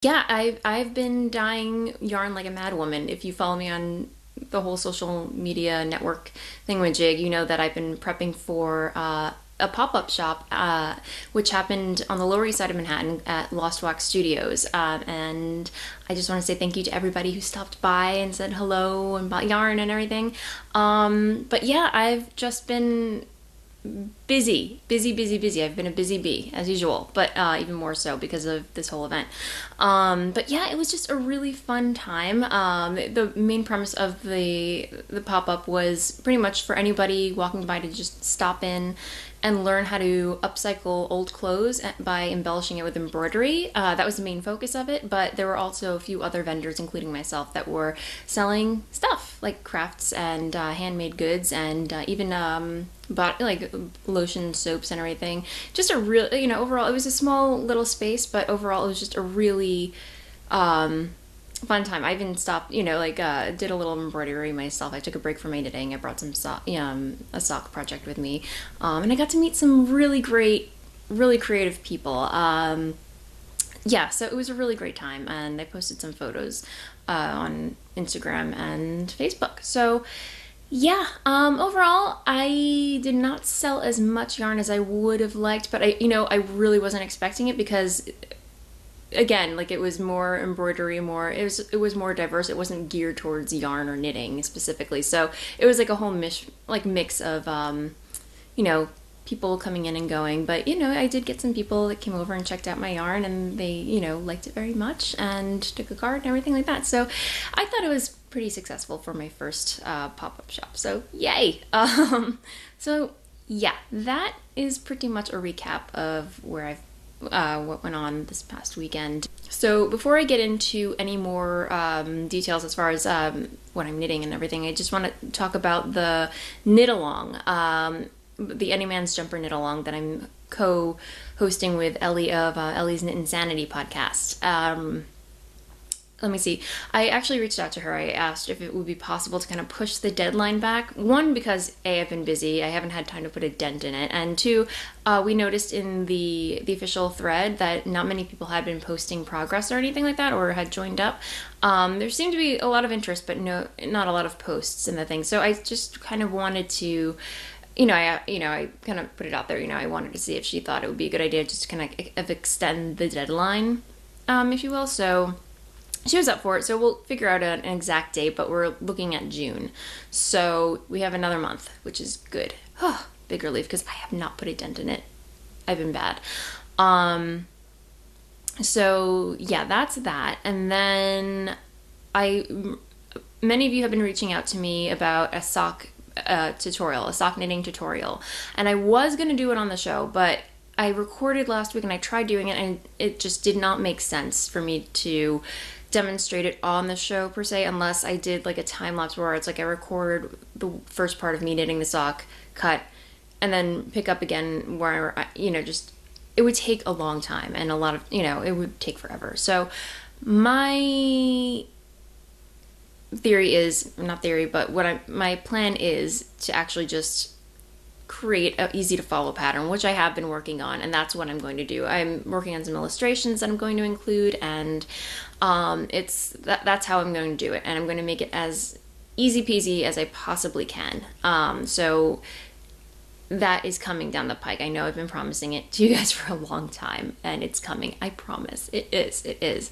Yeah, I've been dyeing yarn like a mad woman. If you follow me on the whole social media network thingamajig, you know that I've been prepping for a pop-up shop, which happened on the Lower East Side of Manhattan at Lost Wax Studios. And I just want to say thank you to everybody who stopped by and said hello and bought yarn and everything. But yeah, I've just been busy, busy, busy, busy. I've been a busy bee as usual, but even more so because of this whole event. But yeah, it was just a really fun time. The main premise of the pop up was pretty much for anybody walking by to just stop in and learn how to upcycle old clothes by embellishing it with embroidery. That was the main focus of it, but there were also a few other vendors, including myself, that were selling stuff like crafts and handmade goods and even bought like lotion, soaps, and everything. Just a real, overall, it was a small little space, but overall, it was just a really fun time. I even stopped, did a little embroidery myself. I took a break from my knitting. I brought some a sock project with me, and I got to meet some really great, really creative people. Yeah, so it was a really great time, and I posted some photos on Instagram and Facebook. So yeah, overall, I did not sell as much yarn as I would have liked, but I really wasn't expecting it because again, like it was more embroidery, it was more diverse. It wasn't geared towards yarn or knitting specifically. So it was like a whole mix of you know, people coming in and going. But I did get some people that came over and checked out my yarn, and they liked it very much and took a card and everything like that. So I thought it was pretty successful for my first pop-up shop. So yay! So yeah, that is pretty much a recap of where I've what went on this past weekend. So before I get into any more details as far as what I'm knitting and everything, I just want to talk about the knit along, the Any Man's Jumper knit along that I'm co-hosting with Ellie of Ellie's Knit Insanity podcast. Let me see. I actually reached out to her. I asked if it would be possible to kind of push the deadline back. One, because A, I've been busy. I haven't had time to put a dent in it. And two, we noticed in the official thread that not many people had been posting progress or anything like that, or had joined up. There seemed to be a lot of interest, but not a lot of posts in the thing. So I just kind of wanted to, I kind of put it out there. I wanted to see if she thought it would be a good idea just to kind of extend the deadline, if you will. So she was up for it, so we'll figure out an exact date, but we're looking at June. So we have another month, which is good. Big relief, because I have not put a dent in it. I've been bad. So yeah, that's that. And then many of you have been reaching out to me about a sock tutorial, a sock knitting tutorial. And I was going to do it on the show, but I recorded last week and I tried doing it, and it just did not make sense for me to demonstrate it on the show per se, unless I did like a time lapse where it's like I record the first part of me knitting the sock, cut, and then pick up again where just it would take a long time and a lot of it would take forever. So my theory is not theory, but my plan is to actually just create an easy to follow pattern, which I have been working on, and that's what I'm going to do. I'm working on some illustrations that I'm going to include, and that's how I'm going to do it, and I'm going to make it as easy peasy as I possibly can. So that is coming down the pike. I know I've been promising it to you guys for a long time, and it's coming. I promise. It is.